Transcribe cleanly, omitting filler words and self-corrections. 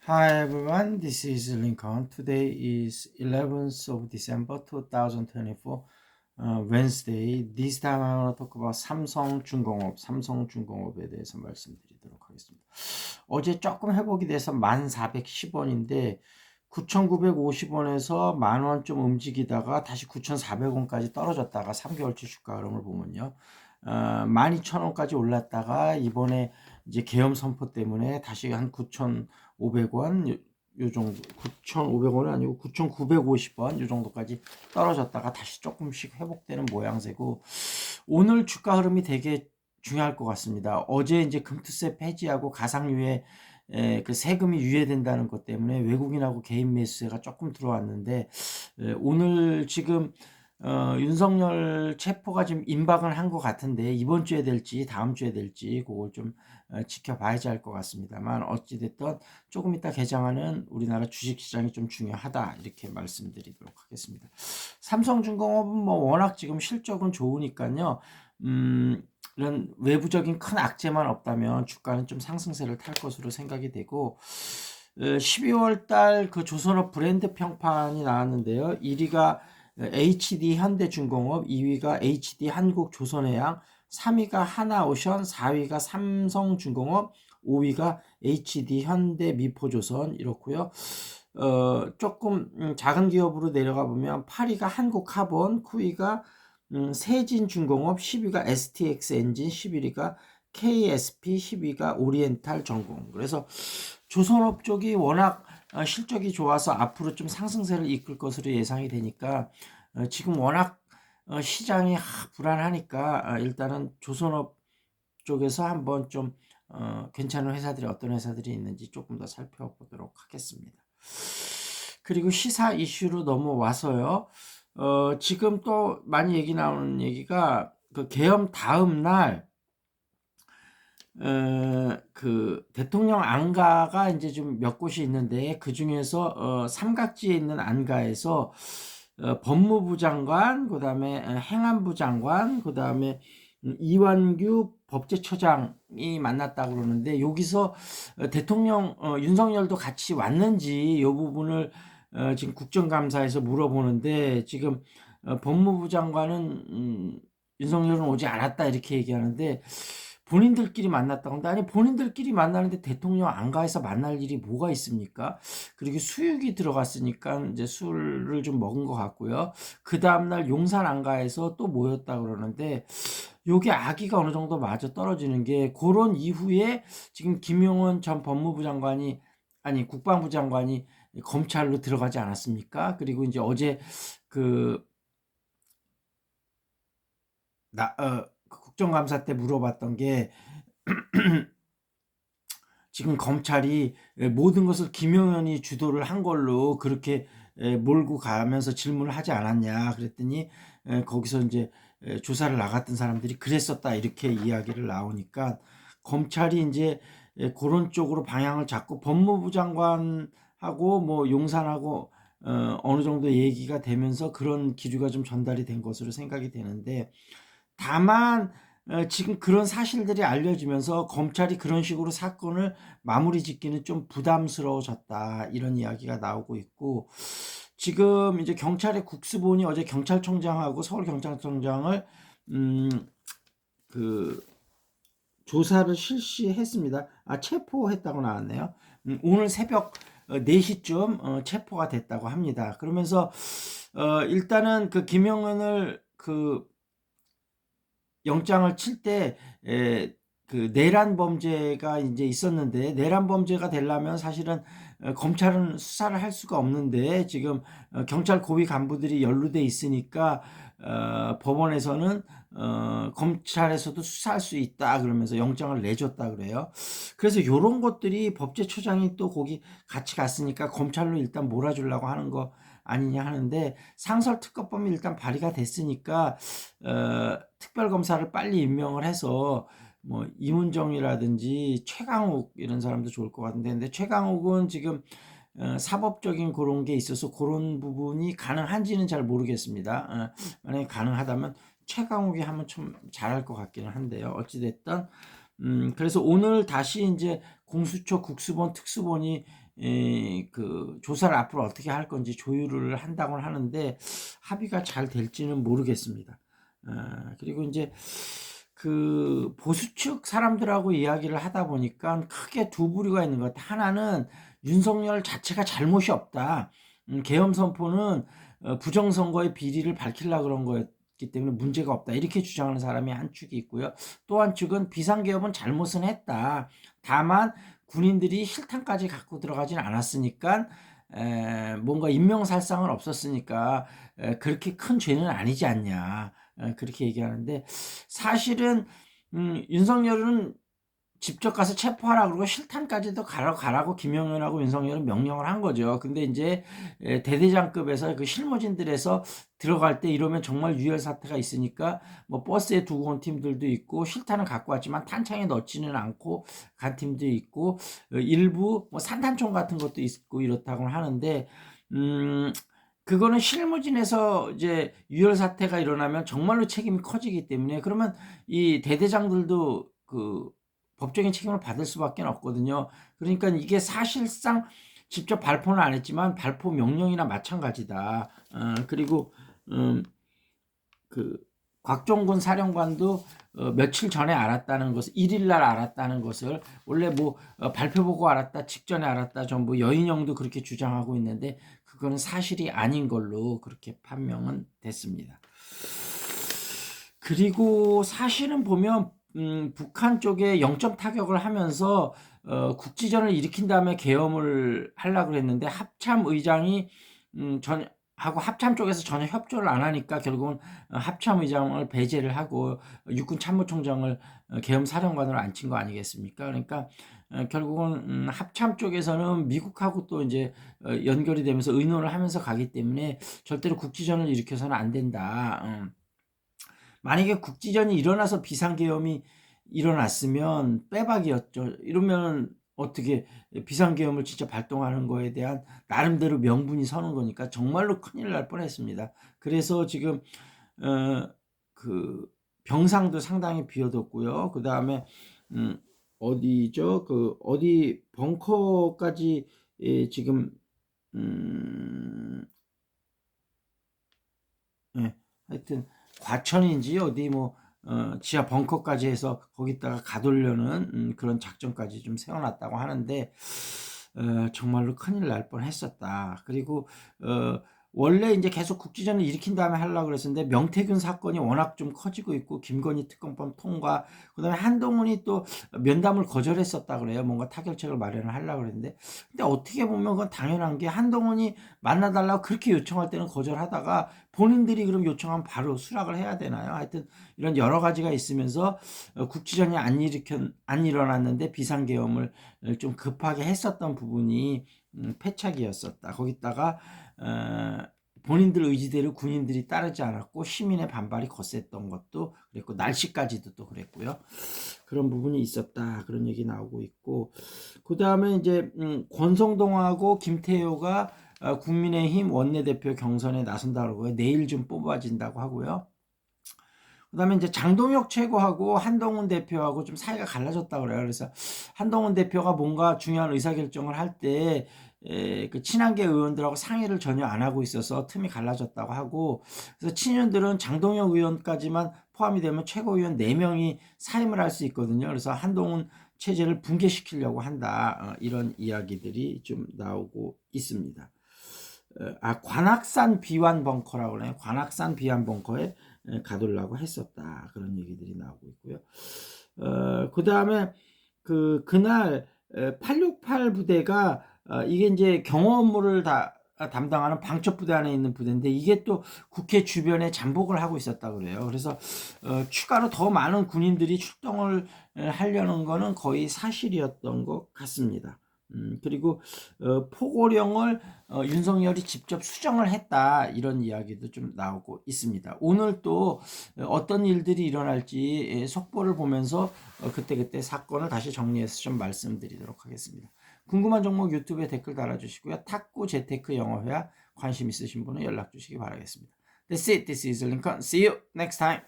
Hi everyone, this is Lincoln. Today is 11th of December 2024, Wednesday. This time I want to talk about 삼성중공업에 대해서 말씀드리도록 하겠습니다. 어제 조금 회복이 돼서 1410원인데 9,950원에서 만원 좀 움직이다가 다시 9,400원까지 떨어졌다가 3개월치 주가 흐름을 보면요. 12,000원까지 올랐다가 이번에 이제 계엄 선포 때문에 다시 한 9,500원 요 정도, 9,500원은 아니고 9,950원 요 정도까지 떨어졌다가 다시 조금씩 회복되는 모양새고, 오늘 주가 흐름이 되게 중요할 것 같습니다. 어제 이제 금투세 폐지하고 가상유예 그 세금이 유예된다는 것 때문에 외국인하고 개인 매수세가 조금 들어왔는데, 오늘 지금 윤석열 체포가 지금 임박을 한 것 같은데 이번 주에 될지 다음 주에 될지 그걸 좀 지켜봐야지 할 것 같습니다만, 어찌됐든 조금 이따 개장하는 우리나라 주식시장이 좀 중요하다 이렇게 말씀드리도록 하겠습니다. 삼성중공업은 뭐 워낙 지금 실적은 좋으니까요. 이런 외부적인 큰 악재만 없다면 주가는 좀 상승세를 탈 것으로 생각이 되고, 12월 달 그 조선업 브랜드 평판이 나왔는데요. 1위가 HD 현대중공업, 2위가 HD 한국조선해양, 3위가 하나오션, 4위가 삼성중공업, 5위가 HD 현대미포조선 이렇고요. 조금 작은 기업으로 내려가 보면 8위가 한국카본, 9위가 세진중공업, 10위가 STX엔진, 11위가 KSP, 10위가 오리엔탈 전공. 그래서 조선업 쪽이 워낙 실적이 좋아서 앞으로 좀 상승세를 이끌 것으로 예상이 되니까, 지금 워낙 시장이 불안하니까 일단은 조선업 쪽에서 한번 좀 괜찮은 회사들이 어떤 회사들이 있는지 조금 더 살펴보도록 하겠습니다. 그리고 시사 이슈로 넘어와서요. 지금 또 많이 얘기 나오는 얘기가 그 계엄 다음 날 그 대통령 안가가 이제 좀 몇 곳이 있는데, 그 중에서 삼각지에 있는 안가에서 법무부 장관, 그 다음에 행안부 장관, 그 다음에 이완규 법제처장이 만났다 그러는데, 여기서 대통령 윤석열도 같이 왔는지 이 부분을 지금 국정감사에서 물어보는데, 지금 법무부 장관은 윤석열은 오지 않았다 이렇게 얘기하는데, 본인들끼리 만났다고 하는데, 아니 본인들끼리 만나는데 대통령 안가에서 만날 일이 뭐가 있습니까? 그리고 수육이 들어갔으니까 이제 술을 좀 먹은 것 같고요. 그 다음날 용산 안가에서 또 모였다 그러는데, 요게 아기가 어느 정도 맞아 떨어지는 게, 그런 이후에 지금 김용원 전 법무부 장관이, 아니 국방부 장관이 검찰로 들어가지 않았습니까? 그리고 이제 어제 그 국정감사 때 물어봤던 게, 지금 검찰이 모든 것을 김용현이 주도를 한 걸로 그렇게 몰고 가면서 질문을 하지 않았냐 그랬더니, 거기서 이제 조사를 나갔던 사람들이 그랬었다 이렇게 이야기를 나오니까, 검찰이 이제 그런 쪽으로 방향을 잡고 법무부 장관하고 뭐 용산하고 어느 정도 얘기가 되면서 그런 기류가 좀 전달이 된 것으로 생각이 되는데, 다만 지금 그런 사실들이 알려지면서 검찰이 그런 식으로 사건을 마무리 짓기는 좀 부담스러워졌다 이런 이야기가 나오고 있고, 지금 이제 경찰의 국수본이 어제 경찰청장하고 서울경찰청장을 그 조사를 실시했습니다. 체포했다고 나왔네요. 오늘 새벽 4시쯤 체포가 됐다고 합니다. 그러면서 일단은 그 김영은을 그 영장을 칠 때 그 내란 범죄가 이제 있었는데, 내란 범죄가 되려면 사실은 검찰은 수사를 할 수가 없는데, 지금 경찰 고위 간부들이 연루돼 있으니까 법원에서는 검찰에서도 수사할 수 있다 그러면서 영장을 내줬다 그래요. 그래서 이런 것들이 법제처장이 또 거기 같이 갔으니까 검찰로 일단 몰아주려고 하는 거 아니냐 하는데, 상설특검법이 일단 발의가 됐으니까 특별검사를 빨리 임명을 해서 뭐 이문정이라든지 최강욱 이런 사람도 좋을 것 같은데, 근데 최강욱은 지금 사법적인 그런 게 있어서 그런 부분이 가능한지는 잘 모르겠습니다. 만약에 가능하다면 최강욱이 하면 좀 잘할 것 같기는 한데요. 어찌됐든 그래서 오늘 다시 이제 공수처 국수본 특수본이 그 조사를 앞으로 어떻게 할 건지 조율을 한다고는 하는데 합의가 잘 될지는 모르겠습니다. 그리고 이제 그 보수 측 사람들하고 이야기를 하다 보니까 크게 두 부류가 있는 것 같아요. 하나는 윤석열 자체가 잘못이 없다. 계엄 선포는 부정선거의 비리를 밝히려고 그런 거였기 때문에 문제가 없다. 이렇게 주장하는 사람이 한 축이 있고요. 또 한 축은 비상계엄은 잘못은 했다. 다만 군인들이 실탄까지 갖고 들어가진 않았으니까 뭔가 인명살상은 없었으니까 그렇게 큰 죄는 아니지 않냐. 그렇게 얘기하는데 사실은 윤석열은 직접 가서 체포하라 그러고 실탄까지도 가라고 김영현하고 윤석열은 명령을 한 거죠. 근데 이제 대대장급에서 그 실무진들에서 들어갈 때 이러면 정말 유혈 사태가 있으니까 뭐 버스에 두고 온 팀들도 있고 실탄은 갖고 왔지만 탄창에 넣지는 않고 간 팀도 있고 일부 뭐 산탄총 같은 것도 있고 이렇다고 하는데 그거는 실무진에서 이제 유혈 사태가 일어나면 정말로 책임이 커지기 때문에 그러면 이 대대장들도 그 법적인 책임을 받을 수밖에 없거든요. 그러니까 이게 사실상 직접 발표는 안 했지만 발포 명령이나 마찬가지다. 그리고 그 곽종군 사령관도 며칠 전에 알았다는 것을 1일 날 알았다는 것을 원래 뭐 발표 보고 알았다 직전에 알았다 전부 여인영도 그렇게 주장하고 있는데 그거는 사실이 아닌 걸로 그렇게 판명은 됐습니다. 그리고 사실은 보면 북한 쪽에 영점 타격을 하면서 국지전을 일으킨 다음에 계엄을 하려고 했는데 합참 의장이 하고 합참 쪽에서 전혀 협조를 안 하니까 결국은 합참 의장을 배제를 하고 육군 참모총장을 계엄 사령관으로 앉힌 거 아니겠습니까? 그러니까 결국은 합참 쪽에서는 미국하고 또 이제 연결이 되면서 의논을 하면서 가기 때문에 절대로 국지전을 일으켜서는 안 된다. 만약에 국지전이 일어나서 비상계엄이 일어났으면 빼박이었죠. 이러면 어떻게 비상계엄을 진짜 발동하는 거에 대한 나름대로 명분이 서는 거니까 정말로 큰일 날 뻔했습니다. 그래서 지금 그 병상도 상당히 비어뒀고요. 그 다음에 어디죠? 그 어디 벙커까지 지금 하여튼 과천인지 어디 뭐 지하 벙커까지 해서 거기다가 가두려는 그런 작전까지 좀 세워놨다고 하는데 정말로 큰일 날 뻔했었다. 그리고 원래 이제 계속 국지전을 일으킨 다음에 하려고 그랬었는데 명태균 사건이 워낙 좀 커지고 있고 김건희 특검법 통과 그다음에 한동훈이 또 면담을 거절했었다 그래요. 뭔가 타결책을 마련을 하려고 그랬는데 근데 어떻게 보면 그건 당연한 게 한동훈이 만나달라고 그렇게 요청할 때는 거절하다가 본인들이 그럼 요청하면 바로 수락을 해야 되나요? 하여튼 이런 여러 가지가 있으면서 국지전이 안 일어났는데 비상계엄을 좀 급하게 했었던 부분이 패착이었었다. 거기다가 본인들 의지대로 군인들이 따르지 않았고 시민의 반발이 거셌던 것도 그랬고 날씨까지도 또 그랬고요. 그런 부분이 있었다. 그런 얘기 나오고 있고 그 다음에 이제 권성동하고 김태효가 국민의힘 원내대표 경선에 나선다고 해요. 내일 좀 뽑아진다고 하고요. 그 다음에 이제 장동혁 최고하고 한동훈 대표하고 좀 사이가 갈라졌다고 그래요. 그래서 한동훈 대표가 뭔가 중요한 의사결정을 할 때 그 친한계 의원들하고 상의를 전혀 안 하고 있어서 틈이 갈라졌다고 하고 그래서 친윤들은 장동혁 의원까지만 포함이 되면 최고위원 4명이 사임을 할 수 있거든요. 그래서 한동훈 체제를 붕괴시키려고 한다. 이런 이야기들이 좀 나오고 있습니다. 관악산 비완 벙커라고 그래요. 관악산 비완 벙커에 가두려고 했었다. 그런 얘기들이 나오고 있고요. 그 다음에 그날 868 부대가 이게 이제 경호 업무를 다 담당하는 방첩부대 안에 있는 부대인데 이게 또 국회 주변에 잠복을 하고 있었다 그래요. 그래서 추가로 더 많은 군인들이 출동을 하려는 거는 거의 사실이었던 것 같습니다. 그리고 포고령을 윤석열이 직접 수정을 했다 이런 이야기도 좀 나오고 있습니다. 오늘 또 어떤 일들이 일어날지 속보를 보면서 그때그때 사건을 다시 정리해서 좀 말씀드리도록 하겠습니다. 궁금한 종목 유튜브에 댓글 달아주시고요. 탁구 재테크 영어회화 관심 있으신 분은 연락 주시기 바라겠습니다. That's it. This is Lincoln. See you next time.